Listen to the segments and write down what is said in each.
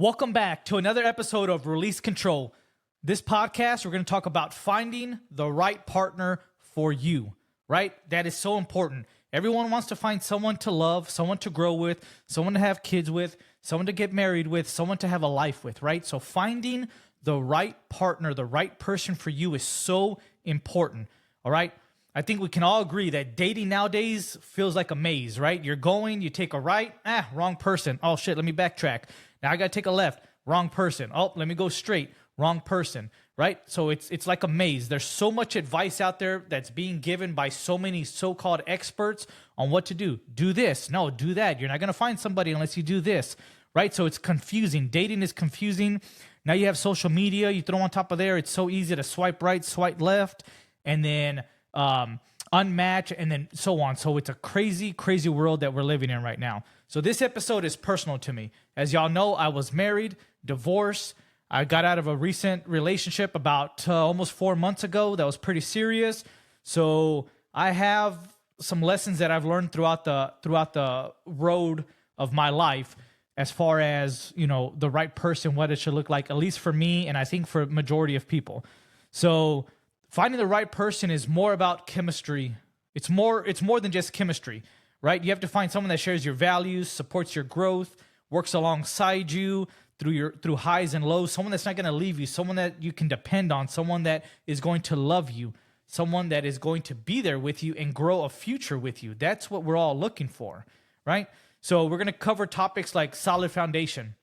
Welcome back to another episode of Release Control. This podcast, we're going to talk about finding the right partner for you, right? That is so important. Everyone wants to find someone to love, someone to grow with, someone to have kids with, someone to get married with, someone to have a life with, right? So finding the right partner, the right person for you is so important, all right? I think we can all agree that dating nowadays feels like a maze, right? You're going, you take a right, wrong person. Oh shit, let me backtrack. Now I got to take a left, wrong person. Oh, let me go straight, wrong person, right? So it's like a maze. There's so much advice out there that's being given by so many so-called experts on what to do. Do this, no, do that. You're not going to find somebody unless you do this, right? So it's confusing. Dating is confusing. Now you have social media. You throw on top of there, it's so easy to swipe right, swipe left, and then unmatch, and then so on. So it's a crazy, crazy world that we're living in right now. So this episode is personal to me. As y'all know, I was married, divorced. I got out of a recent relationship about almost 4 months ago. That was pretty serious. So I have some lessons that I've learned throughout the road of my life, as far as, you know, the right person, what it should look like, at least for me, and I think for majority of people. So finding the right person is more about chemistry. It's more than just chemistry, right? You have to find someone that shares your values, supports your growth, works alongside you through highs and lows, someone that's not going to leave you, someone that you can depend on, someone that is going to love you, someone that is going to be there with you and grow a future with you. That's what we're all looking for, right? So we're going to cover topics like solid foundation,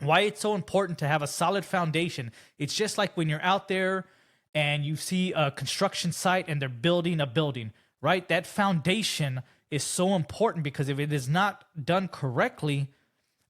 why it's so important to have a solid foundation. It's just like when you're out there and you see a construction site and they're building a building, right? That foundation is so important, because if it is not done correctly,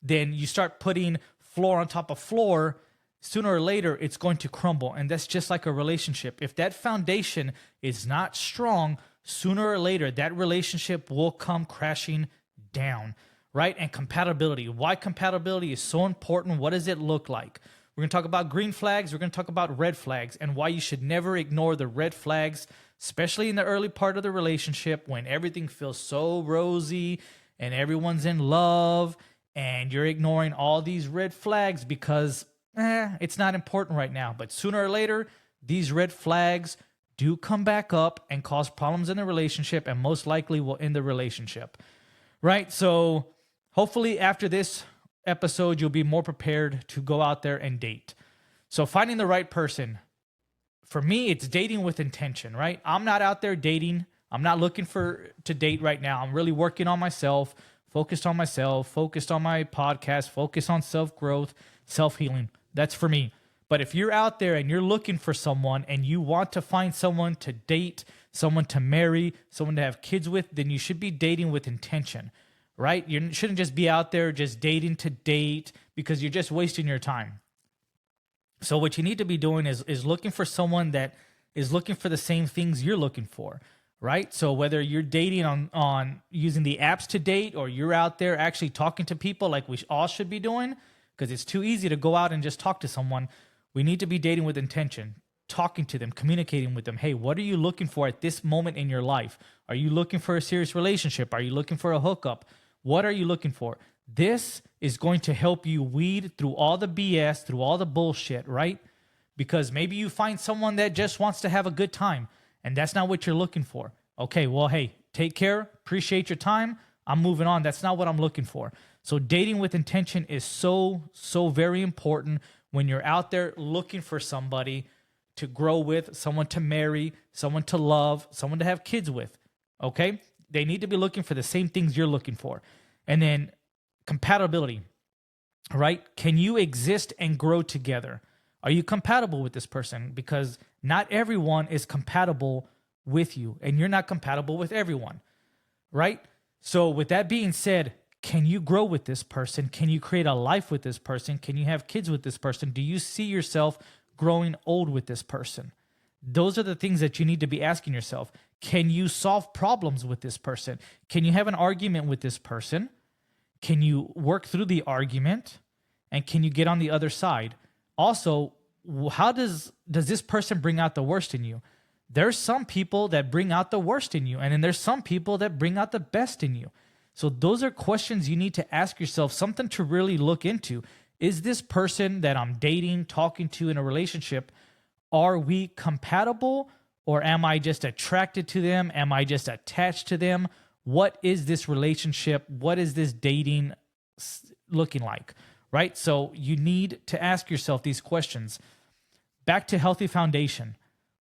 then you start putting floor on top of floor, sooner or later it's going to crumble. And that's just like a relationship. If that foundation is not strong, sooner or later that relationship will come crashing down, right? And compatibility. Why compatibility is so important. What does it look like? We're going to talk about green flags. We're going to talk about red flags, and why you should never ignore the red flags, especially in the early part of the relationship when everything feels so rosy and everyone's in love, and you're ignoring all these red flags because it's not important right now. But sooner or later, these red flags do come back up and cause problems in the relationship, and most likely will end the relationship, right? So hopefully after this episode, you'll be more prepared to go out there and date. So finding the right person, for me, it's dating with intention, right? I'm not out there dating. I'm not looking to date right now. I'm really working on myself, focused on my podcast, focused on self-growth, self-healing. That's for me. But if you're out there and you're looking for someone and you want to find someone to date, someone to marry, someone to have kids with, then you should be dating with intention, right? You shouldn't just be out there just dating to date, because you're just wasting your time. So what you need to be doing is looking for someone that is looking for the same things you're looking for, right? So whether you're dating on using the apps to date, or you're out there actually talking to people like we all should be doing, because it's too easy to go out and just talk to someone. We need to be dating with intention, talking to them, communicating with them. Hey, what are you looking for at this moment in your life? Are you looking for a serious relationship? Are you looking for a hookup? What are you looking for? This is going to help you weed through all the BS, through all the bullshit, right? Because maybe you find someone that just wants to have a good time, and that's not what you're looking for. Okay, well, hey, take care. Appreciate your time. I'm moving on. That's not what I'm looking for. So dating with intention is so, so very important when you're out there looking for somebody to grow with, someone to marry, someone to love, someone to have kids with, okay? They need to be looking for the same things you're looking for. And then compatibility, right? Can you exist and grow together? Are you compatible with this person? Because not everyone is compatible with you, and you're not compatible with everyone, right? So with that being said, can you grow with this person? Can you create a life with this person? Can you have kids with this person? Do you see yourself growing old with this person? Those are the things that you need to be asking yourself. Can you solve problems with this person? Can you have an argument with this person? Can you work through the argument? And can you get on the other side? Also, how does this person bring out the worst in you? There's some people that bring out the worst in you, and then there's some people that bring out the best in you. So those are questions you need to ask yourself, something to really look into. Is this person that I'm dating, talking to in a relationship, are we compatible, or am I just attracted to them? Am I just attached to them? What is this relationship? What is this dating looking like? Right? So you need to ask yourself these questions. Back to healthy foundation.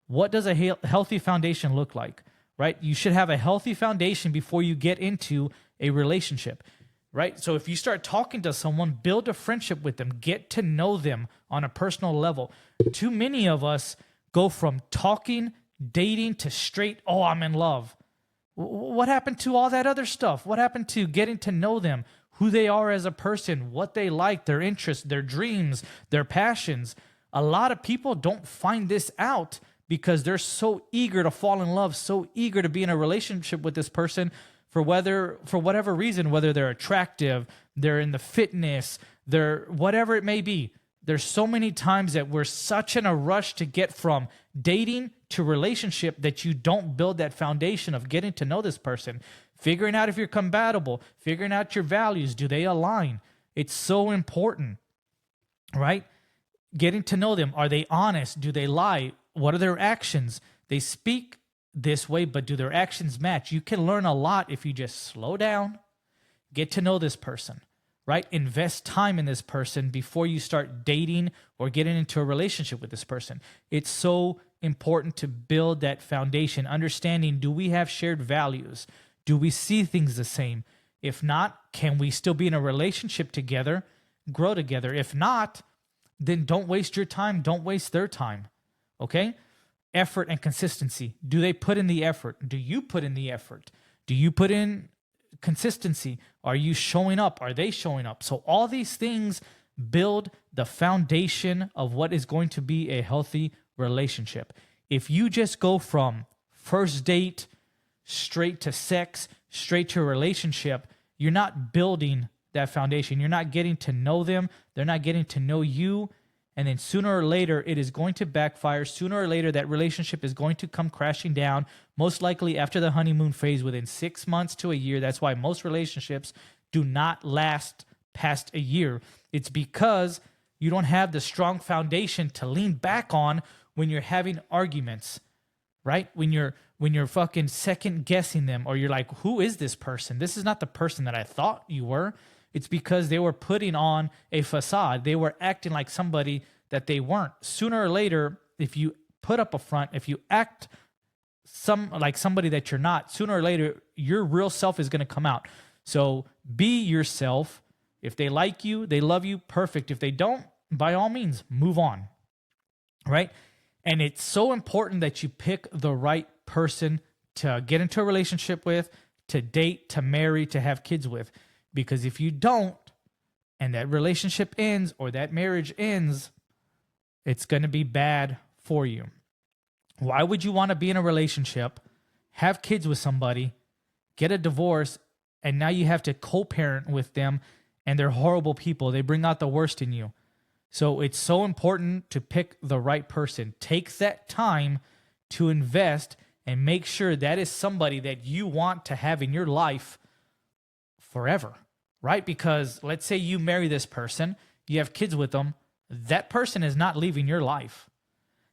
What does a healthy foundation look like? Right? You should have a healthy foundation before you get into a relationship. Right? So if you start talking to someone, build a friendship with them, get to know them on a personal level. Too many of us go from talking, dating to straight, oh, I'm in love. What happened to all that other stuff? What happened to getting to know them, who they are as a person, what they like, their interests, their dreams, their passions? A lot of people don't find this out because they're so eager to fall in love, so eager to be in a relationship with this person for whatever reason, whether they're attractive, they're in the fitness, they're whatever it may be. There's so many times that we're such in a rush to get from dating to relationship that you don't build that foundation of getting to know this person, figuring out if you're compatible, figuring out your values. Do they align? It's so important, right? Getting to know them. Are they honest? Do they lie? What are their actions? They speak this way, but do their actions match? You can learn a lot if you just slow down, get to know this person, right? Invest time in this person before you start dating or getting into a relationship with this person. It's so important to build that foundation, understanding, do we have shared values? Do we see things the same? If not, can we still be in a relationship together, grow together? If not, then don't waste your time. Don't waste their time, okay? Effort and consistency. Do they put in the effort? Do you put in the effort? Do you put in consistency? Are you showing up? Are they showing up? So all these things build the foundation of what is going to be a healthy relationship. If you just go from first date straight to sex, straight to a relationship, you're not building that foundation. You're not getting to know them. They're not getting to know you. And then sooner or later, it is going to backfire. Sooner or later, that relationship is going to come crashing down, most likely after the honeymoon phase within 6 months to a year. That's why most relationships do not last past a year. It's because you don't have the strong foundation to lean back on when you're having arguments, right? When you're fucking second guessing them, or you're like, who is this person? This is not the person that I thought you were. It's because they were putting on a facade. They were acting like somebody that they weren't. Sooner or later, if you put up a front, if you act like somebody that you're not, sooner or later, your real self is going to come out. So be yourself. If they like you, they love you, perfect. If they don't, by all means, move on, right? And it's so important that you pick the right person to get into a relationship with, to date, to marry, to have kids with. Because if you don't, and that relationship ends or that marriage ends, it's going to be bad for you. Why would you want to be in a relationship, have kids with somebody, get a divorce, and now you have to co-parent with them, and they're horrible people. They bring out the worst in you. So it's so important to pick the right person. Take that time to invest and make sure that is somebody that you want to have in your life forever, right? Because let's say you marry this person, you have kids with them, that person is not leaving your life.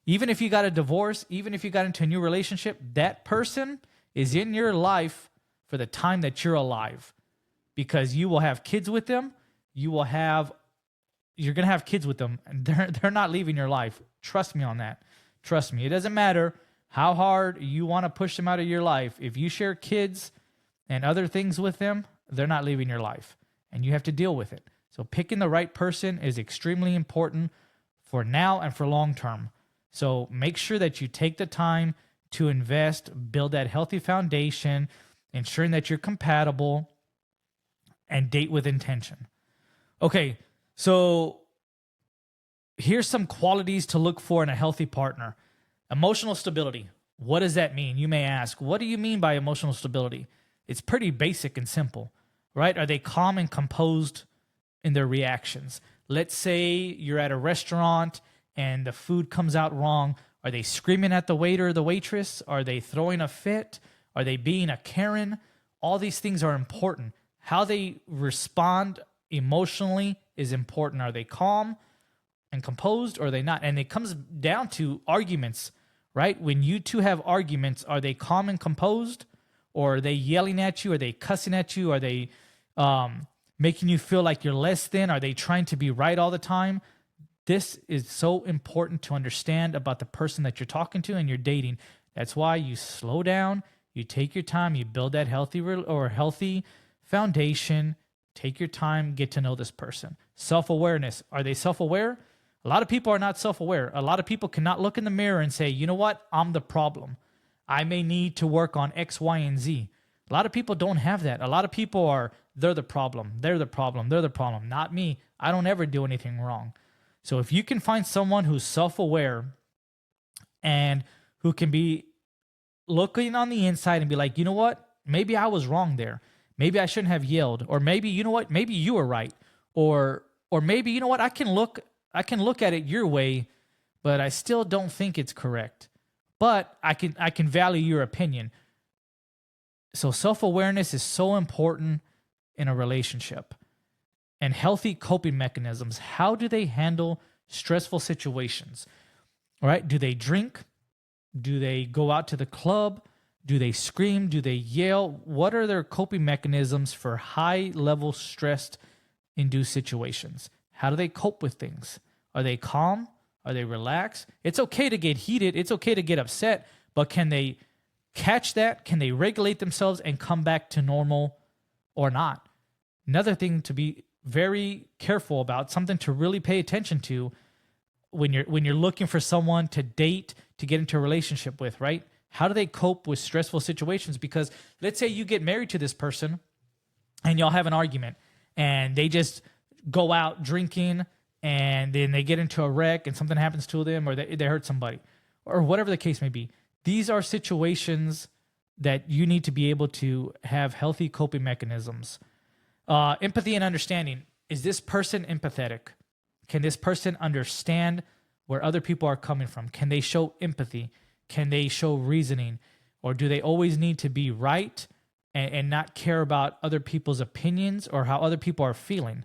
Even if you got a divorce, even if you got into a new relationship, that person is in your life for the time that you're alive, because you will have kids with them. You're going to have kids with them, and they're not leaving your life. Trust me on that. Trust me. It doesn't matter how hard you want to push them out of your life. If you share kids and other things with them, they're not leaving your life, and you have to deal with it. So picking the right person is extremely important for now and for long term. So make sure that you take the time to invest, build that healthy foundation, ensuring that you're compatible, and date with intention. Okay, so here's some qualities to look for in a healthy partner. Emotional stability. What does that mean? You may ask, what do you mean by emotional stability? It's pretty basic and simple, right? Are they calm and composed in their reactions? Let's say you're at a restaurant and the food comes out wrong. Are they screaming at the waiter or the waitress? Are they throwing a fit? Are they being a Karen? All these things are important. How they respond emotionally is important. Are they calm and composed, or are they not? And it comes down to arguments, right? When you two have arguments, are they calm and composed, or are they yelling at you? Are they cussing at you? Are they making you feel like you're less than? Are they trying to be right all the time? This is so important to understand about the person that you're talking to and you're dating. That's why you slow down, you take your time, you build that healthy foundation. Take your time, get to know this person. Self-awareness. Are they self-aware? A lot of people are not self-aware. A lot of people cannot look in the mirror and say, you know what? I'm the problem. I may need to work on X, Y, and Z. A lot of people don't have that. A lot of people are, they're the problem. They're the problem. They're the problem. Not me. I don't ever do anything wrong. So if you can find someone who's self-aware and who can be looking on the inside and be like, you know what? Maybe I was wrong there. Maybe I shouldn't have yelled. Or maybe, you know what? Maybe you were right. Or maybe, you know what? I can look at it your way, but I still don't think it's correct. But I can value your opinion. So self-awareness is so important in a relationship. And healthy coping mechanisms. How do they handle stressful situations? All right? Do they drink? Do they go out to the club? Do they scream? Do they yell? What are their coping mechanisms for high-level stress-induced situations? How do they cope with things? Are they calm? Are they relaxed? It's okay to get heated. It's okay to get upset. But can they catch that? Can they regulate themselves and come back to normal or not? Another thing to be very careful about, something to really pay attention to when you're looking for someone to date, to get into a relationship with, right? How do they cope with stressful situations? Because let's say you get married to this person and y'all have an argument and they just go out drinking and then they get into a wreck and something happens to them, or they hurt somebody, or whatever the case may be. These are situations that you need to be able to have healthy coping mechanisms. Empathy and understanding. Is this person empathetic? Can this person understand where other people are coming from? Can they show empathy? Can they show reasoning? Or do they always need to be right and not care about other people's opinions or how other people are feeling?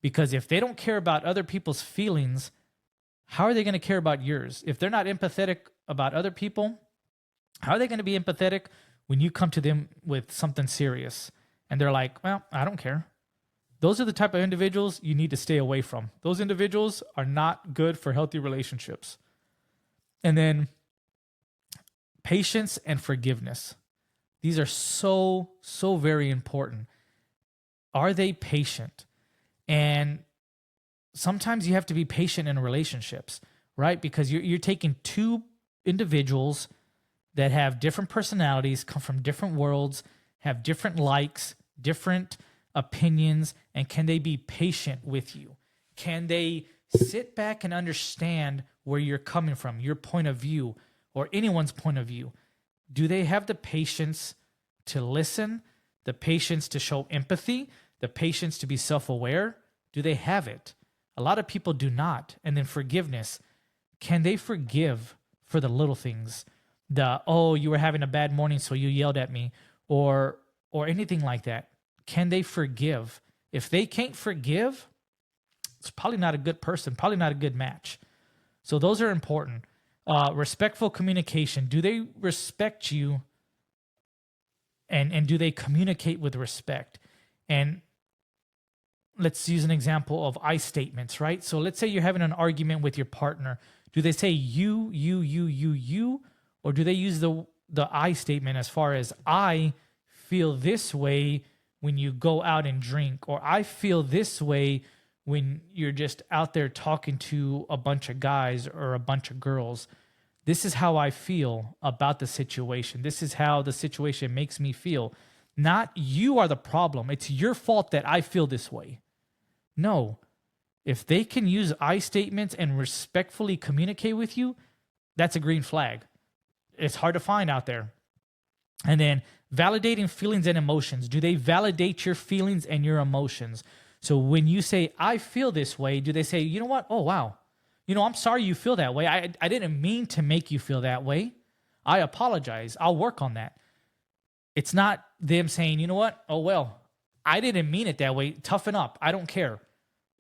Because if they don't care about other people's feelings, how are they going to care about yours? If they're not empathetic about other people, how are they going to be empathetic when you come to them with something serious? And they're like, well, I don't care. Those are the type of individuals you need to stay away from. Those individuals are not good for healthy relationships. And then patience and forgiveness. These are so very important. Are they patient? And sometimes you have to be patient in relationships, right? Because you're taking two individuals that have different personalities, come from different worlds, have different likes, different opinions, and can they be patient with you? Can they sit back and understand where you're coming from, your point of view, or anyone's point of view? Do they have the patience to listen, the patience to show empathy, the patience to be self-aware? Do they have it? A lot of people do not. And then forgiveness. Can they forgive for the little things? Oh, you were having a bad morning, so you yelled at me, or anything like that. Can they forgive? If they can't forgive, it's probably not a good person, probably not a good match. So those are important. Respectful communication. Do they respect you? And do they communicate with respect? And let's use an example of I statements, right? So let's say you're having an argument with your partner. Do they say you, or do they use the I statement as far as I feel this way when you go out and drink, or I feel this way when you're just out there talking to a bunch of guys or a bunch of girls? This is how I feel about the situation. This is how the situation makes me feel. Not you are the problem. It's your fault that I feel this way. No. If they can use I statements and respectfully communicate with you, that's a green flag. It's hard to find out there. And then validating feelings and emotions. Do they validate your feelings and your emotions? So when you say, I feel this way, do they say, you know what? Oh, wow. I'm sorry you feel that way. I didn't mean to make you feel that way. I apologize. I'll work on that. It's not them saying, you know what? Oh, well, I didn't mean it that way. Toughen up. I don't care.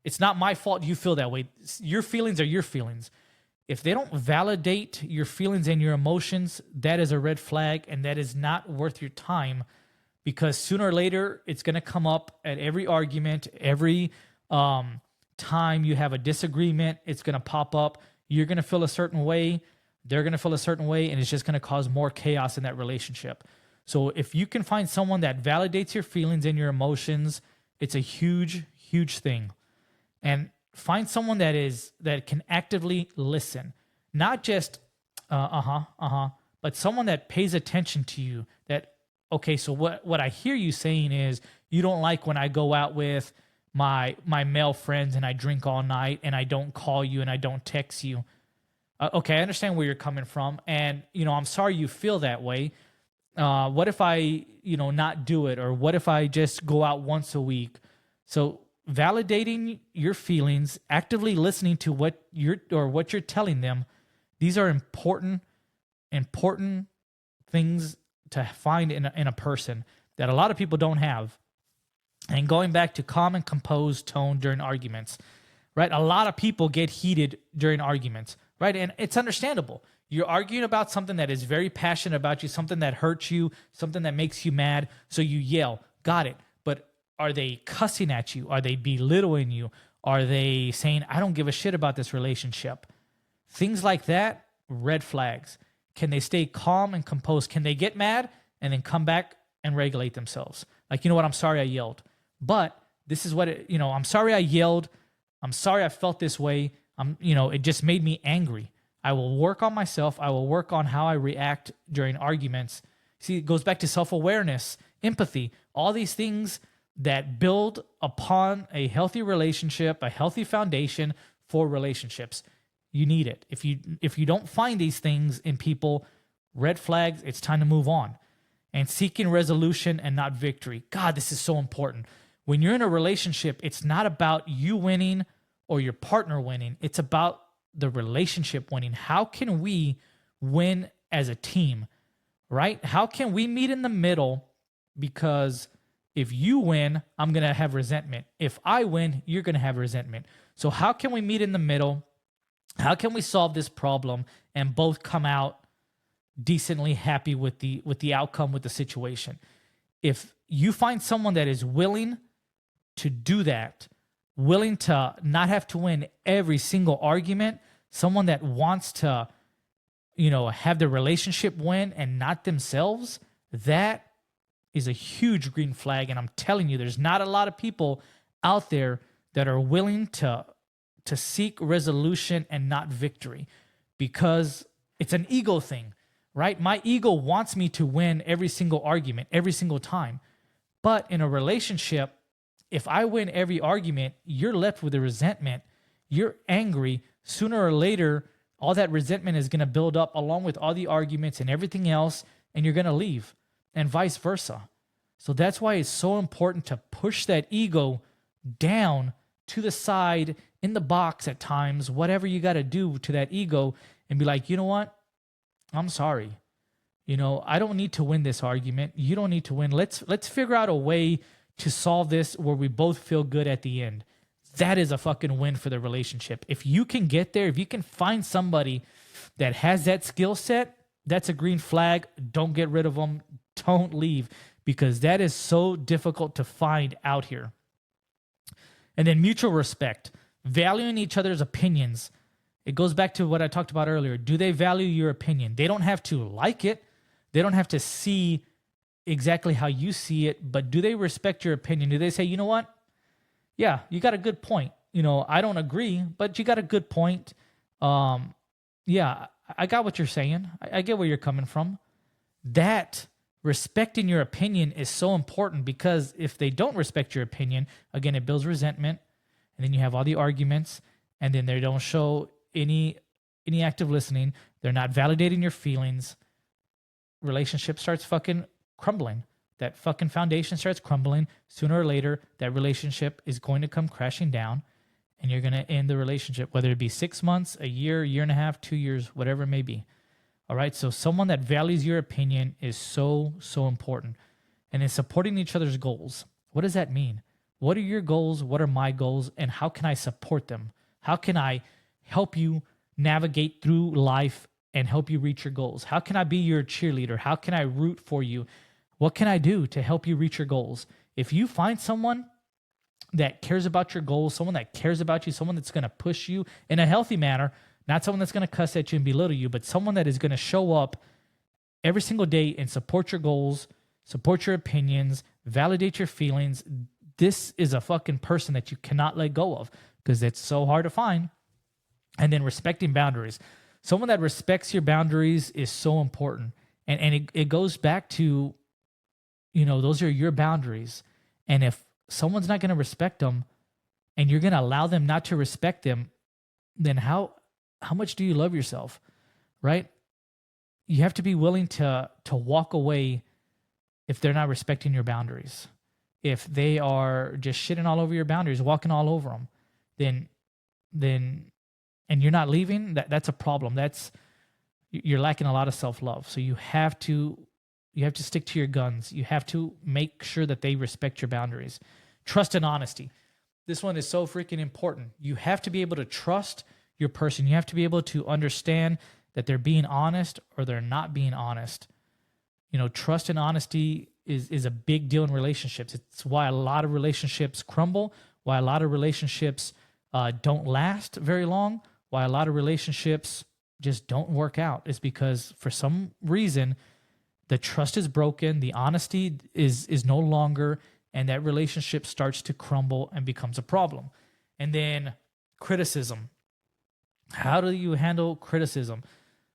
It's not my fault you feel that way. Your feelings are your feelings. If they don't validate your feelings and your emotions, that is a red flag, and that is not worth your time, because sooner or later it's going to come up at every argument, every time you have a disagreement, it's going to pop up. You're going to feel a certain way, they're going to feel a certain way, and it's just going to cause more chaos in that relationship. So if you can find someone that validates your feelings and your emotions, it's a huge, huge thing. And find someone that can actively listen, not just but someone that pays attention to you. That, okay, so what I hear you saying is you don't like when I go out with my male friends and I drink all night and I don't call you and I don't text you. Okay, I understand where you're coming from, and I'm sorry you feel that way. What if I not do it, or what if I just go out once a week? So validating your feelings, actively listening to what you're telling them, these are important things to find in a person that a lot of people don't have. And going back to calm and composed tone during arguments, right? A lot of people get heated during arguments, right? And it's understandable. You're arguing about something that is very passionate about you, something that hurts you, something that makes you mad, so you yell. Got it. But are they cussing at you? Are they belittling you? Are they saying, I don't give a shit about this relationship? Things like that, red flags. Can they stay calm and composed? Can they get mad and then come back and regulate themselves? Like, you know what? I'm sorry I yelled. But this is what I'm sorry I yelled. I'm sorry I felt this way. It just made me angry. I will work on myself. I will work on how I react during arguments. See, it goes back to self-awareness, empathy, all these things that build upon a healthy relationship, a healthy foundation for relationships. You need it. If you don't find these things in people, red flags, it's time to move on. And seeking resolution and not victory. God, this is so important. When you're in a relationship, it's not about you winning or your partner winning. It's about the relationship winning. How can we win as a team, right? How can we meet in the middle? Because if you win, I'm going to have resentment. If I win, you're going to have resentment. So how can we meet in the middle? How can we solve this problem and both come out decently happy with the outcome, with the situation? If you find someone that is willing to do that, willing to not have to win every single argument, someone that wants to, have the relationship win and not themselves, that is a huge green flag. And I'm telling you, there's not a lot of people out there that are willing to seek resolution and not victory, because it's an ego thing, right? My ego wants me to win every single argument, every single time. But in a relationship, if I win every argument, you're left with a resentment. You're angry. Sooner or later, all that resentment is going to build up along with all the arguments and everything else, and you're going to leave, and vice versa. So that's why it's so important to push that ego down to the side, in the box at times, whatever you got to do to that ego, and be like, you know what? I'm sorry. I don't need to win this argument. You don't need to win. Let's figure out a way to solve this where we both feel good at the end. That is a fucking win for the relationship. If you can get there, if you can find somebody that has that skill set, that's a green flag. Don't get rid of them. Don't leave, because that is so difficult to find out here. And then mutual respect, valuing each other's opinions. It goes back to what I talked about earlier. Do they value your opinion? They don't have to like it. They don't have to see exactly how you see it, but do they respect your opinion? Do they say, you know what? Yeah, you got a good point. I don't agree, but you got a good point. Yeah, I got what you're saying. I get where you're coming from. That respecting your opinion is so important, because if they don't respect your opinion, again, it builds resentment, and then you have all the arguments, and then they don't show any active listening. They're not validating your feelings. Relationship starts fucking crumbling. That fucking foundation starts crumbling. Sooner or later, that relationship is going to come crashing down, and you're going to end the relationship, whether it be 6 months, a year and a half, 2 years, whatever it may be. All right. So someone that values your opinion is so, so important. And then supporting each other's goals. What does that mean? What are your goals? What are my goals? And how can I support them? How can I help you navigate through life and help you reach your goals? How can I be your cheerleader? How can I root for you? What can I do to help you reach your goals? If you find someone that cares about your goals, someone that cares about you, someone that's going to push you in a healthy manner, not someone that's going to cuss at you and belittle you, but someone that is going to show up every single day and support your goals, support your opinions, validate your feelings. This is a fucking person that you cannot let go of because it's so hard to find. And then respecting boundaries. Someone that respects your boundaries is so important. And it goes back to, those are your boundaries. And if someone's not going to respect them and you're going to allow them not to respect them, then how much do you love yourself, right? You have to be willing to walk away if they're not respecting your boundaries. If they are just shitting all over your boundaries, walking all over them, then and you're not leaving, that's a problem. You're lacking a lot of self-love. So you have to stick to your guns. You have to make sure that they respect your boundaries. Trust and honesty. This one is so freaking important. You have to be able to trust your person. You have to be able to understand that they're being honest or they're not being honest. Trust and honesty is a big deal in relationships. It's why a lot of relationships crumble, why a lot of relationships don't last very long, why a lot of relationships just don't work out. Is because for some reason the trust is broken, the honesty is no longer, and that relationship starts to crumble and becomes a problem. And then criticism. How do you handle criticism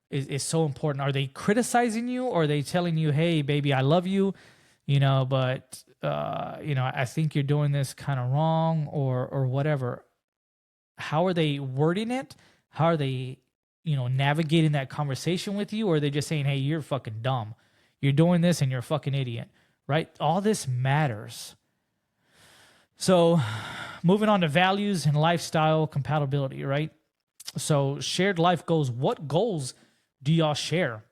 is so important. Are they criticizing you, or are they telling you, hey, baby, I love you, but I think you're doing this kind of wrong or whatever? How are they wording it? How are they, navigating that conversation with you? Or are they just saying, hey, you're fucking dumb. You're doing this and you're a fucking idiot, right? All this matters. So moving on to values and lifestyle compatibility, right? So shared life goals. What goals do y'all share?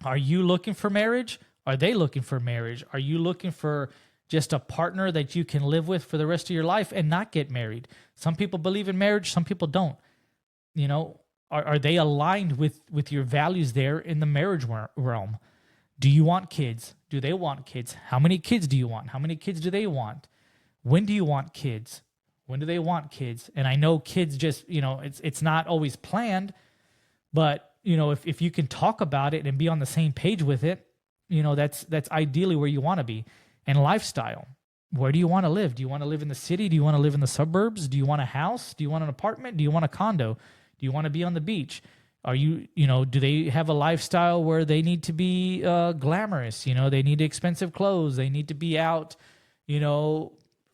Are you looking for marriage? Are they looking for marriage? Are you looking for just a partner that you can live with for the rest of your life and not get married? Some people believe in marriage, some people don't. Are they aligned with your values there in the marriage realm? Do you want kids? Do they want kids? How many kids do you want? How many kids do they want? When do you want kids? When do they want kids? And I know kids just, it's not always planned, but if you can talk about it and be on the same page with it, that's ideally where you want to be. And lifestyle. Where do you want to live? Do you want to live in the city? Do you want to live in the suburbs? Do you want a house? Do you want an apartment? Do you want a condo? Do you want to be on the beach? Are you, do they have a lifestyle where they need to be glamorous? They need expensive clothes. They need to be out,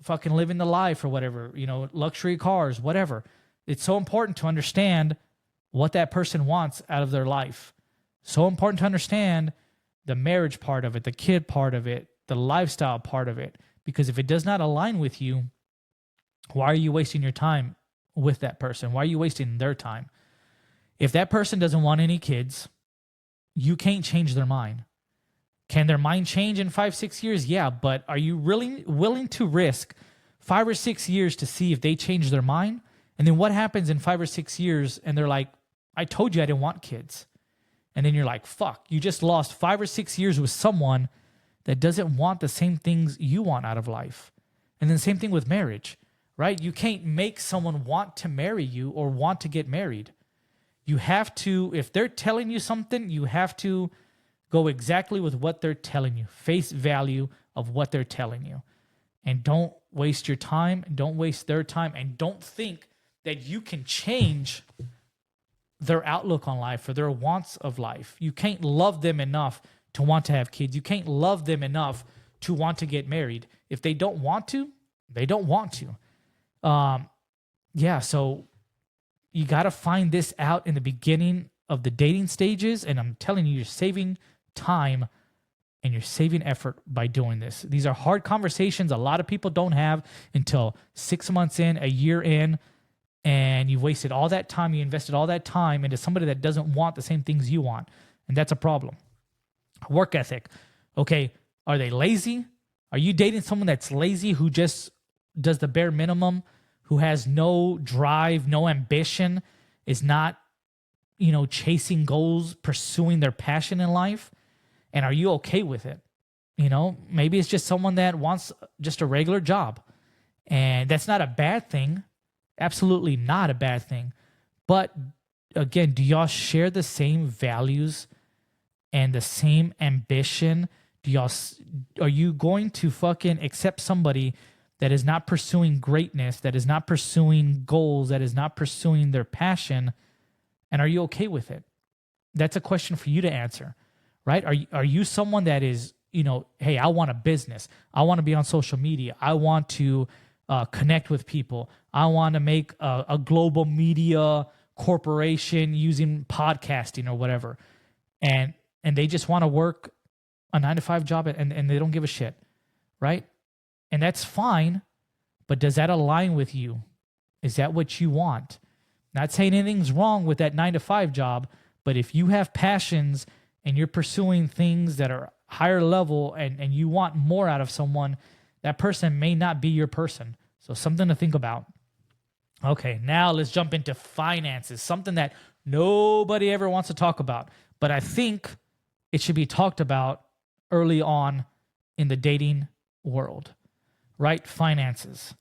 fucking living the life or whatever, luxury cars, whatever. It's so important to understand what that person wants out of their life. So important to understand the marriage part of it, the kid part of it, the lifestyle part of it. Because if it does not align with you, why are you wasting your time with that person? Why are you wasting their time? If that person doesn't want any kids, you can't change their mind. Can their mind change in 5-6 years? Yeah, but are you really willing to risk 5 or 6 years to see if they change their mind? And then what happens in 5 or 6 years and they're like, I told you I didn't want kids. And then you're like, fuck, you just lost 5 or 6 years with someone that doesn't want the same things you want out of life. And then same thing with marriage, right? You can't make someone want to marry you or want to get married. You have to, if they're telling you something, you have to go exactly with what they're telling you. Face value of what they're telling you. And don't waste your time. Don't waste their time. And don't think that you can change their outlook on life or their wants of life. You can't love them enough to want to have kids. You can't love them enough to want to get married. If they don't want to, they don't want to. So you got to find this out in the beginning of the dating stages. And I'm telling you, you're saving time and you're saving effort by doing this. These are hard conversations a lot of people don't have until 6 months in, a year in, and you've wasted all that time. You invested all that time into somebody that doesn't want the same things you want. And that's a problem. Work ethic. Okay, are they lazy? Are you dating someone that's lazy who just does the bare minimum, who has no drive, no ambition, is not, chasing goals, pursuing their passion in life? And are you okay with it? Maybe it's just someone that wants just a regular job. And that's not a bad thing. Absolutely not a bad thing. But again, do y'all share the same values and the same ambition? Are you going to fucking accept somebody that is not pursuing greatness, that is not pursuing goals, that is not pursuing their passion? And are you okay with it? That's a question for you to answer, right? Are you someone that is, hey, I want a business. I want to be on social media. I want to connect with people. I want to make a global media corporation using podcasting or whatever. And they just want to work a 9-to-5 job and they don't give a shit, right? And that's fine, but does that align with you? Is that what you want? Not saying anything's wrong with that 9-to-5 job, but if you have passions and you're pursuing things that are higher level and you want more out of someone, that person may not be your person. So something to think about. Okay, now let's jump into finances, something that nobody ever wants to talk about, but I think it should be talked about early on in the dating world, right? Finances.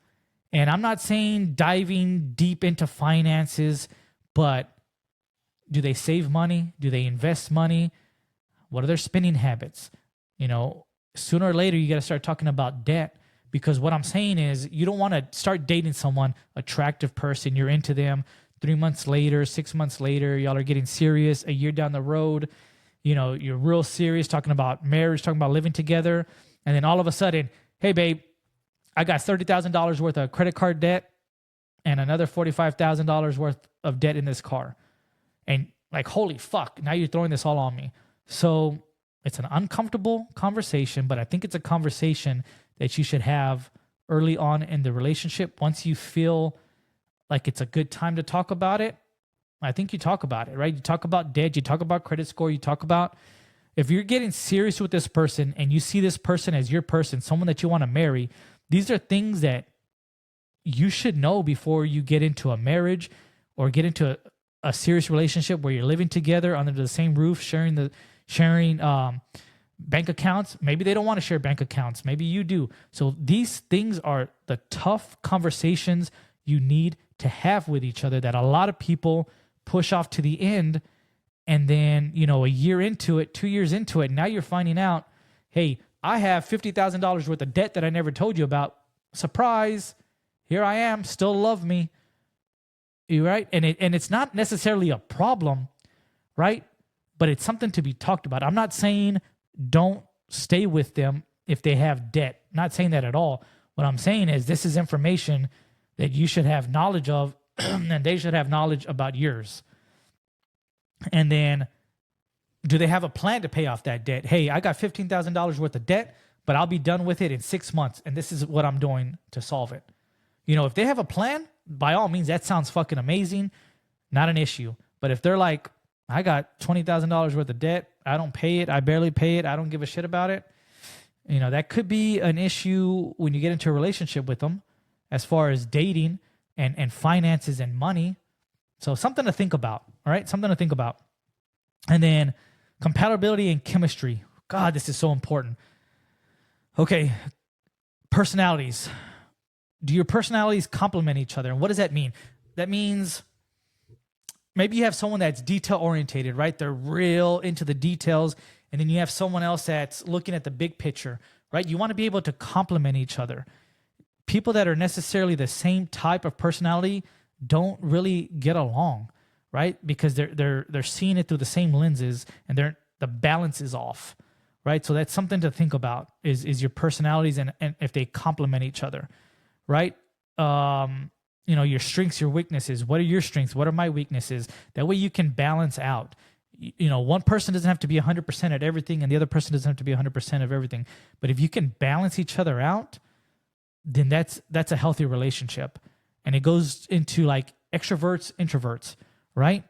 And I'm not saying diving deep into finances, but do they save money? Do they invest money? What are their spending habits? Sooner or later, you got to start talking about debt, because what I'm saying is you don't want to start dating someone, attractive person, you're into them, 3 months later, 6 months later, y'all are getting serious, a year down the road, you're real serious, talking about marriage, talking about living together. And then all of a sudden, hey, babe, I got $30,000 worth of credit card debt and another $45,000 worth of debt in this car. And like, holy fuck, now you're throwing this all on me. So it's an uncomfortable conversation, but I think it's a conversation that you should have early on in the relationship. Once you feel like it's a good time to talk about it, I think you talk about it, right? You talk about debt, you talk about credit score, you talk about, if you're getting serious with this person and you see this person as your person, someone that you want to marry, these are things that you should know before you get into a marriage or get into a serious relationship where you're living together under the same roof, sharing bank accounts. Maybe they don't want to share bank accounts. Maybe you do. So these things are the tough conversations you need to have with each other that a lot of people push off to the end. And then, a year into it, 2 years into it, now you're finding out, hey, I have $50,000 worth of debt that I never told you about. Surprise. Here I am. Still love me. You right? And it's not necessarily a problem, right? But it's something to be talked about. I'm not saying don't stay with them if they have debt. I'm not saying that at all. What I'm saying is this is information that you should have knowledge of and they should have knowledge about yours. And then, do they have a plan to pay off that debt? Hey, I got $15,000 worth of debt, but I'll be done with it in 6 months. And this is what I'm doing to solve it. If they have a plan, by all means, that sounds fucking amazing. Not an issue. But if they're like, I got $20,000 worth of debt, I don't pay it, I barely pay it, I don't give a shit about it, that could be an issue when you get into a relationship with them as far as dating and finances and money. So something to think about, all right? Something to think about. And then compatibility and chemistry. God, this is so important. Okay, personalities. Do your personalities complement each other? And what does that mean? That means maybe you have someone that's detail orientated, right? They're real into the details. And then you have someone else that's looking at the big picture, right? You want to be able to complement each other. People that are necessarily the same type of personality don't really get along, right? Because they're seeing it through the same lenses and the balance is off, right? So that's something to think about is your personalities and if they complement each other, right? Your strengths, your weaknesses. What are your strengths? What are my weaknesses? That way you can balance out. One person doesn't have to be 100% at everything and the other person doesn't have to be 100% of everything. But if you can balance each other out, then that's a healthy relationship. And it goes into like extroverts, introverts, right?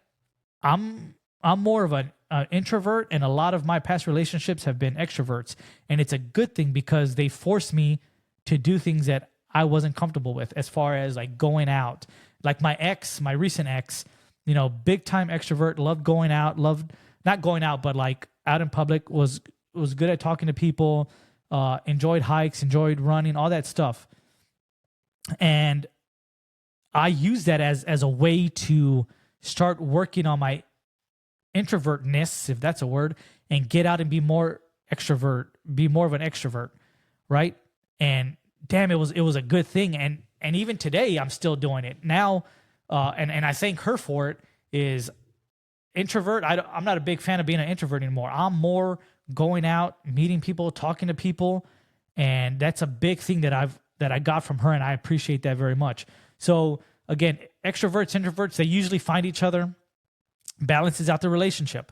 I'm more of an introvert, and a lot of my past relationships have been extroverts. And it's a good thing because they force me to do things that I wasn't comfortable with as far as like going out. Like my recent ex, big time extrovert, loved going out, loved not going out, but like out in public, was good at talking to people, enjoyed hikes, enjoyed running, all that stuff. And I use that as a way to start working on my introvertness, if that's a word, and get out and be more of an extrovert, right? And damn, it was a good thing. And even today, I'm still doing it now. And I thank her for it. Is introvert. I'm not a big fan of being an introvert anymore. I'm more going out, meeting people, talking to people, and that's a big thing that I got from her, and I appreciate that very much. So again, extroverts, introverts, they usually find each other, balances out the relationship.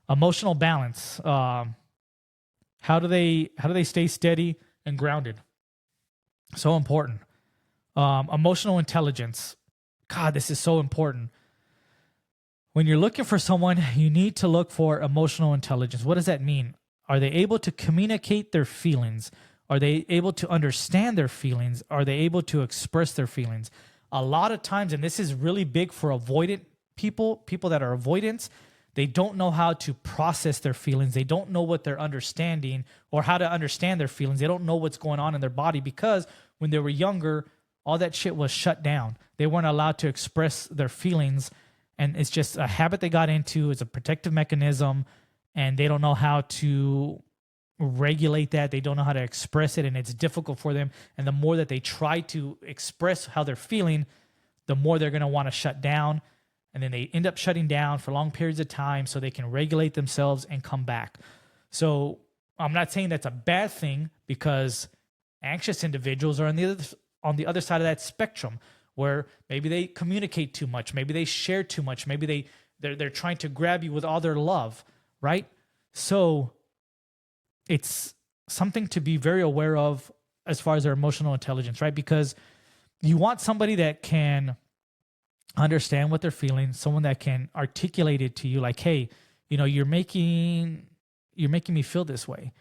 Emotional balance. How do they stay steady and grounded? So important. Emotional intelligence. God, this is so important. When you're looking for someone, you need to look for emotional intelligence. What does that mean? Are they able to communicate their feelings? Are they able to understand their feelings? Are they able to express their feelings? A lot of times, and this is really big for avoidant people that are avoidants, they don't know how to process their feelings. They don't know what they're understanding or how to understand their feelings. They don't know what's going on in their body because when they were younger, all that shit was shut down. They weren't allowed to express their feelings. And it's just a habit they got into. It's a protective mechanism, and they don't know how to regulate that. They don't know how to express it, and it's difficult for them. And the more that they try to express how they're feeling, the more they're going to want to shut down. And then they end up shutting down for long periods of time so they can regulate themselves and come back. So I'm not saying that's a bad thing, because anxious individuals are on the other side of that spectrum, where maybe they communicate too much, maybe they share too much, maybe they're trying to grab you with all their love, right? So it's something to be very aware of as far as their emotional intelligence, right? Because you want somebody that can understand what they're feeling, someone that can articulate it to you, like, hey, you're making me feel this way.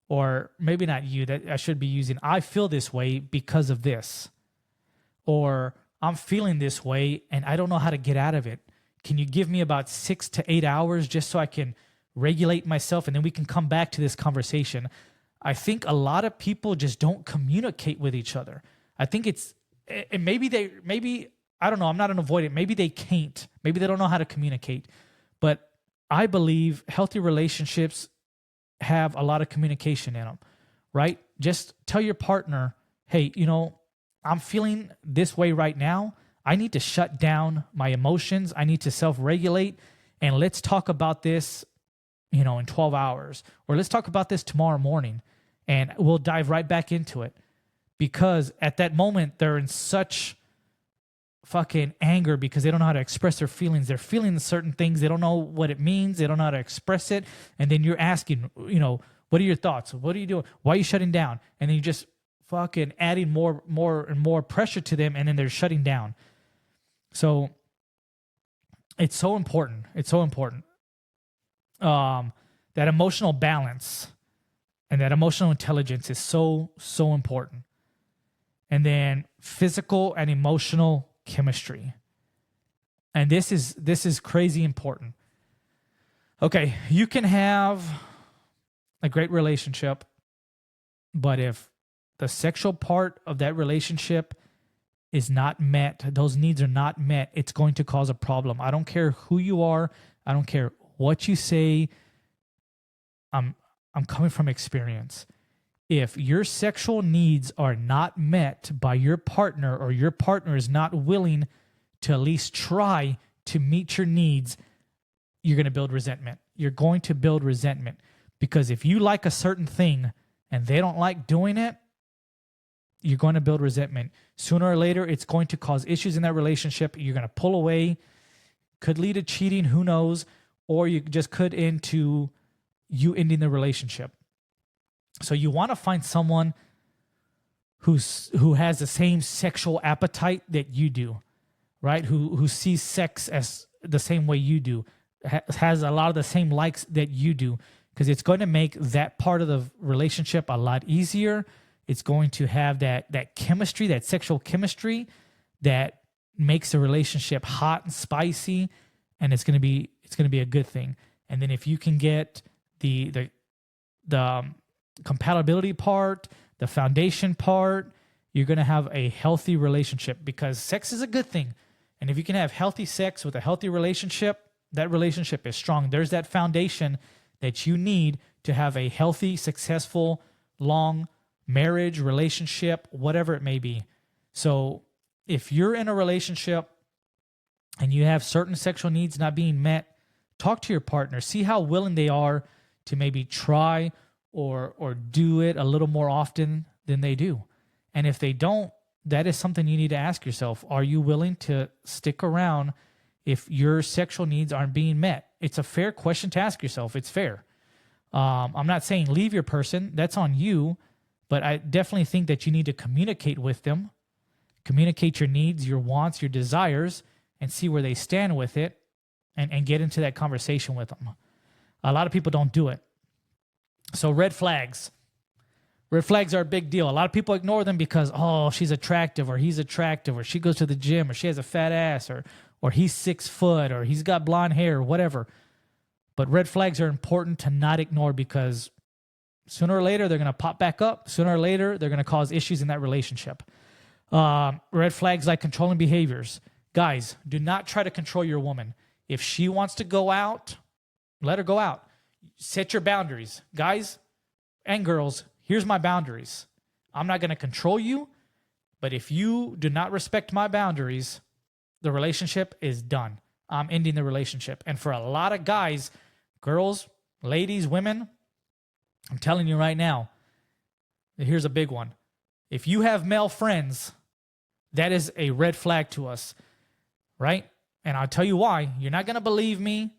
Or maybe not you, that I should be using, I feel this way because of this. Or I'm feeling this way and I don't know how to get out of it. Can you give me about 6 to 8 hours just so I can regulate myself, and then we can come back to this conversation? I think a lot of people just don't communicate with each other. I think maybe, I don't know, I'm not an avoidant. Maybe they can't. Maybe they don't know how to communicate. But I believe healthy relationships have a lot of communication in them, right? Just tell your partner, hey, I'm feeling this way right now. I need to shut down my emotions. I need to self-regulate, and let's talk about this, in 12 hours, or let's talk about this tomorrow morning, and we'll dive right back into it. Because at that moment, they're in such fucking anger because they don't know how to express their feelings. They're feeling certain things. They don't know what it means. They don't know how to express it. And then you're asking, what are your thoughts? What are you doing? Why are you shutting down? And then you just fucking adding more and more pressure to them, and then they're shutting down. So it's so important. It's so important. That emotional balance and that emotional intelligence is so, so important. And then physical and emotional chemistry. And this is crazy important. Okay, you can have a great relationship, but if the sexual part of that relationship is not met, those needs are not met, it's going to cause a problem. I don't care who you are. I don't care what you say. I'm coming from experience. If your sexual needs are not met by your partner, or your partner is not willing to at least try to meet your needs, you're going to build resentment. You're going to build resentment, because if you like a certain thing and they don't like doing it, you're going to build resentment. Sooner or later, it's going to cause issues in that relationship. You're going to pull away. Could lead to cheating, who knows? Or you just could into you ending the relationship. So you want to find someone who has the same sexual appetite that you do, right? Who sees sex as the same way you do, has a lot of the same likes that you do, because it's going to make that part of the relationship a lot easier. It's going to have that chemistry, that sexual chemistry that makes the relationship hot and spicy, and it's going to be a good thing. And then if you can get the compatibility part, the foundation part, you're going to have a healthy relationship, because sex is a good thing. And if you can have healthy sex with a healthy relationship, that relationship is strong. There's that foundation that you need to have a healthy, successful, long marriage, relationship, whatever it may be. So if you're in a relationship and you have certain sexual needs not being met, talk to your partner. See how willing they are to maybe try or do it a little more often than they do. And if they don't, that is something you need to ask yourself. Are you willing to stick around if your sexual needs aren't being met? It's a fair question to ask yourself. It's fair. I'm not saying leave your person. That's on you. But I definitely think that you need to communicate with them, communicate your needs, your wants, your desires, and see where they stand with it, and get into that conversation with them. A lot of people don't do it. So red flags. Red flags are a big deal. A lot of people ignore them because, oh, she's attractive, or he's attractive, or she goes to the gym, or she has a fat ass, or he's 6 foot, or he's got blonde hair, or whatever. But red flags are important to not ignore, because sooner or later they're going to pop back up. Sooner or later they're going to cause issues in that relationship. Red flags like controlling behaviors. Guys, do not try to control your woman. If she wants to go out, let her go out. Set your boundaries. Guys and girls, here's my boundaries. I'm not going to control you, but if you do not respect my boundaries, the relationship is done. I'm ending the relationship. And for a lot of guys, girls, ladies, women, I'm telling you right now, here's a big one. If you have male friends, that is a red flag to us, right? And I'll tell you why. You're not going to believe me,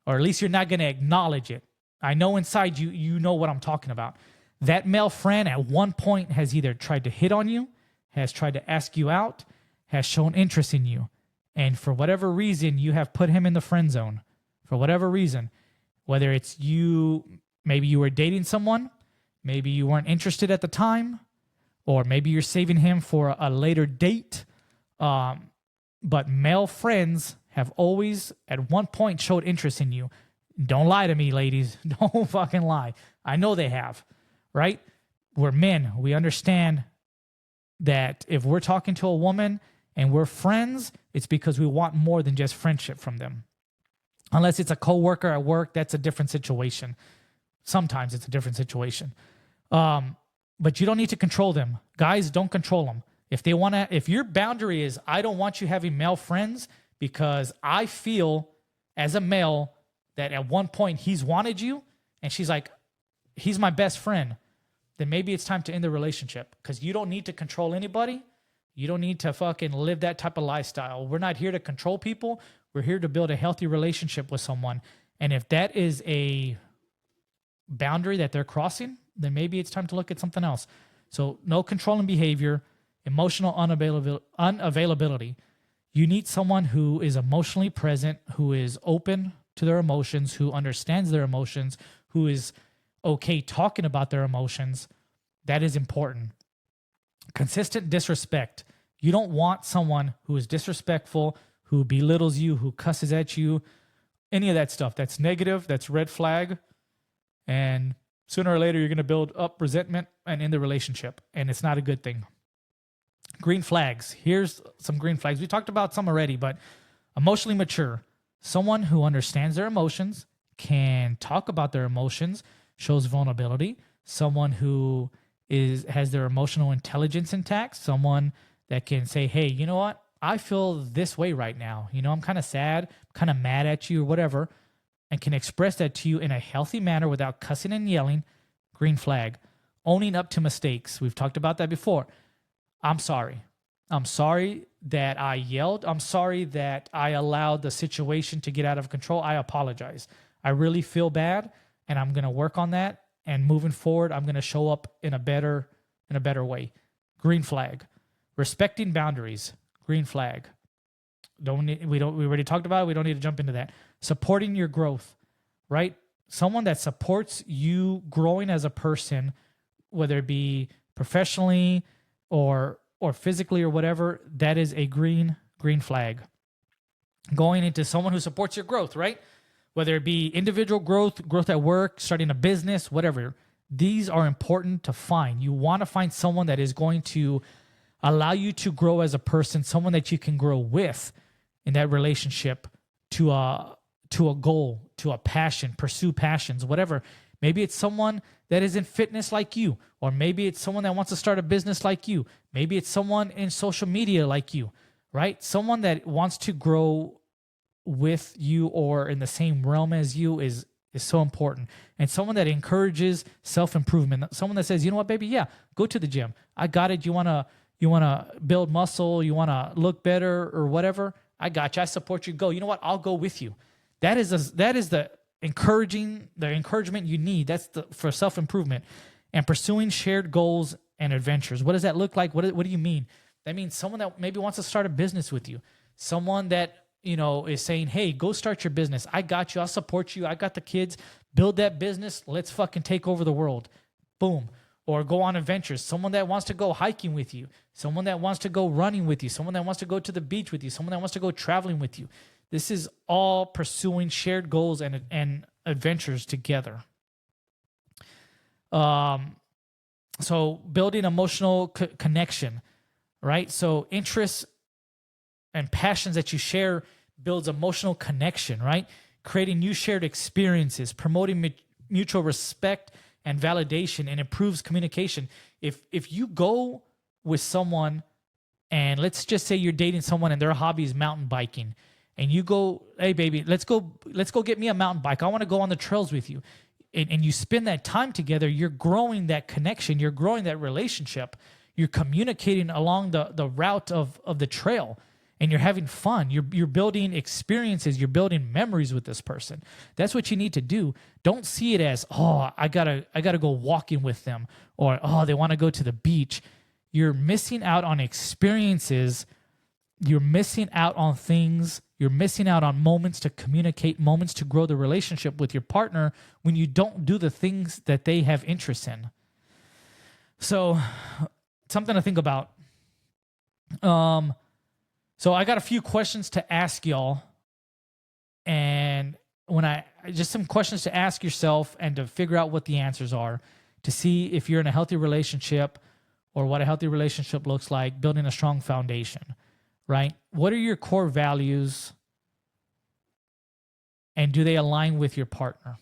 or at least you're not going to acknowledge it. I know inside you, you know what I'm talking about. That male friend at one point has either tried to hit on you, has tried to ask you out, has shown interest in you. And for whatever reason, you have put him in the friend zone. For whatever reason, whether it's you, maybe you were dating someone, maybe you weren't interested at the time, or maybe you're saving him for a later date. But male friends have always, at one point, showed interest in you. Don't lie to me, ladies. Don't fucking lie. I know they have, right? We're men. We understand that if we're talking to a woman and we're friends, it's because we want more than just friendship from them. Unless it's a coworker at work, that's a different situation. Sometimes it's a different situation. But you don't need to control them. Guys, don't control them. If your boundary is, I don't want you having male friends because I feel as a male that at one point he's wanted you, and she's like, he's my best friend, then maybe it's time to end the relationship, because you don't need to control anybody. You don't need to fucking live that type of lifestyle. We're not here to control people. We're here to build a healthy relationship with someone. And if that is a boundary that they're crossing, then maybe it's time to look at something else. So no controlling behavior, emotional unavailability. You need someone who is emotionally present, who is open to their emotions, who understands their emotions, who is okay talking about their emotions. That is important. Consistent disrespect. You don't want someone who is disrespectful, who belittles you, who cusses at you, any of that stuff. That's negative. That's red flag. And sooner or later, you're going to build up resentment and end the relationship. And it's not a good thing. Green flags. Here's some green flags. We talked about some already, but emotionally mature. Someone who understands their emotions, can talk about their emotions, shows vulnerability. Someone who has their emotional intelligence intact. Someone that can say, hey, you know what? I feel this way right now. You know, I'm kind of sad, kind of mad at you or whatever, and can express that to you in a healthy manner without cussing and yelling. Green flag. Owning up to mistakes. We've talked about that before. I'm sorry. I'm sorry that I yelled. I'm sorry that I allowed the situation to get out of control. I apologize. I really feel bad, and I'm going to work on that. And moving forward, I'm going to show up in a better way. Green flag. Respecting boundaries. Green flag. We already talked about it. We don't need to jump into that. Supporting your growth, right? Someone that supports you growing as a person, whether it be professionally or physically or whatever, that is a green flag. Going into someone who supports your growth, right? Whether it be individual growth at work, starting a business, whatever. These are important to find. You want to find someone that is going to allow you to grow as a person, someone that you can grow with in that relationship to a goal, to a passion, pursue passions, whatever. Maybe it's someone that is in fitness like you, or maybe it's someone that wants to start a business like you. Maybe it's someone in social media like you, right? Someone that wants to grow with you or in the same realm as you is so important. And someone that encourages self-improvement, someone that says, you know what, baby, yeah, go to the gym. I got it. You want to build muscle, you want to look better or whatever. I got you. I support you. Go. You know what? I'll go with you. That is the encouragement you need. That's for self-improvement and pursuing shared goals and adventures. What does that look like? What do you mean? That means someone that maybe wants to start a business with you. Someone that, is saying, hey, go start your business. I got you. I'll support you. I got the kids. Build that business. Let's fucking take over the world. Boom. Or go on adventures. Someone that wants to go hiking with you. Someone that wants to go running with you. Someone that wants to go to the beach with you. Someone that wants to go traveling with you. This is all pursuing shared goals and adventures together. So building emotional connection, right? So interests and passions that you share builds emotional connection, right? Creating new shared experiences, promoting mutual respect and validation, and improves communication. If you go with someone, and let's just say you're dating someone and their hobby is mountain biking, and you go, hey baby, let's go get me a mountain bike. I want to go on the trails with you. And you spend that time together, you're growing that connection, you're growing that relationship, you're communicating along the route of the trail, and you're having fun. You're building experiences, you're building memories with this person. That's what you need to do. Don't see it as, oh, I gotta go walking with them, or oh, they want to go to the beach. You're missing out on experiences. You're missing out on things. You're missing out on moments to communicate, moments to grow the relationship with your partner when you don't do the things that they have interest in. So, something to think about. So I got a few questions to ask y'all, and just some questions to ask yourself and to figure out what the answers are, to see if you're in a healthy relationship or what a healthy relationship looks like, building a strong foundation, right? What are your core values, and do they align with your partner,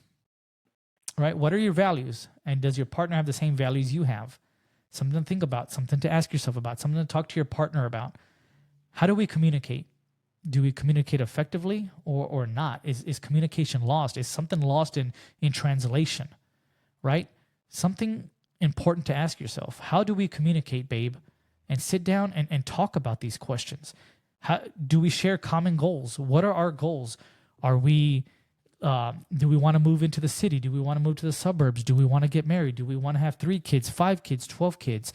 right? What are your values, and does your partner have the same values you have? Something to think about, something to ask yourself about, something to talk to your partner about. How do we communicate? Do we communicate effectively or not? Is communication lost? Is something lost in translation, right? Something important to ask yourself. How do we communicate, babe? And sit down and talk about these questions. Do we share common goals? What are our goals? Do we want to move into the city? Do we want to move to the suburbs? Do we want to get married? Do we want to have 3 kids, 5 kids, 12 kids?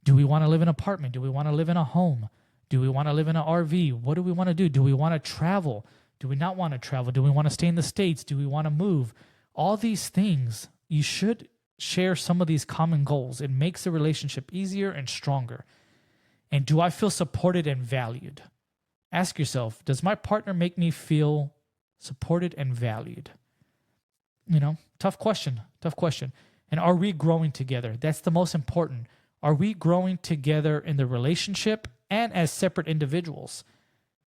Do we want to live in an apartment? Do we want to live in a home? Do we want to live in an RV? What do we want to do? Do we want to travel? Do we not want to travel? Do we want to stay in the States? Do we want to move? All these things, you should share some of these common goals. It makes the relationship easier and stronger. And do I feel supported and valued? Ask yourself, does my partner make me feel supported and valued? Tough question. And are we growing together? That's the most important. Are we growing together in the relationship and as separate individuals?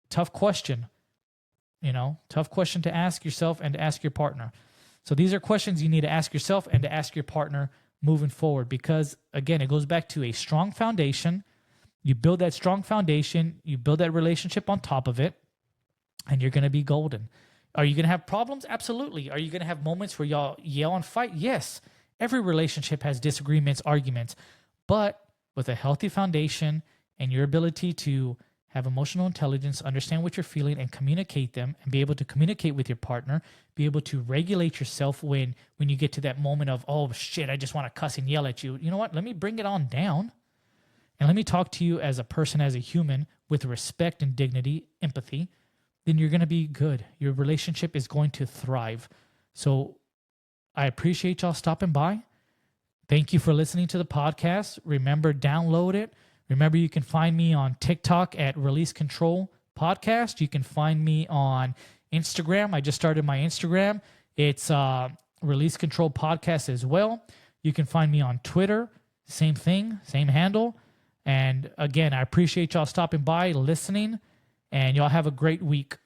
Tough question. Tough question to ask yourself and to ask your partner. So these are questions you need to ask yourself and to ask your partner moving forward, because again, it goes back to a strong foundation. You build that strong foundation, you build that relationship on top of it, and you're going to be golden. Are you going to have problems? Absolutely. Are you going to have moments where y'all yell and fight? Yes. Every relationship has disagreements, arguments, but with a healthy foundation and your ability to have emotional intelligence, understand what you're feeling and communicate them, and be able to communicate with your partner, be able to regulate yourself when you get to that moment of, oh shit, I just want to cuss and yell at you. You know what? Let me bring it on down. And let me talk to you as a person, as a human, with respect and dignity, empathy. Then you're going to be good. Your relationship is going to thrive. So I appreciate y'all stopping by. Thank you for listening to the podcast. Remember, download it. Remember, you can find me on TikTok at Release Control Podcast. You can find me on Instagram. I just started my Instagram. It's Release Control Podcast as well. You can find me on Twitter. Same thing, same handle. And again, I appreciate y'all stopping by, listening, and y'all have a great week.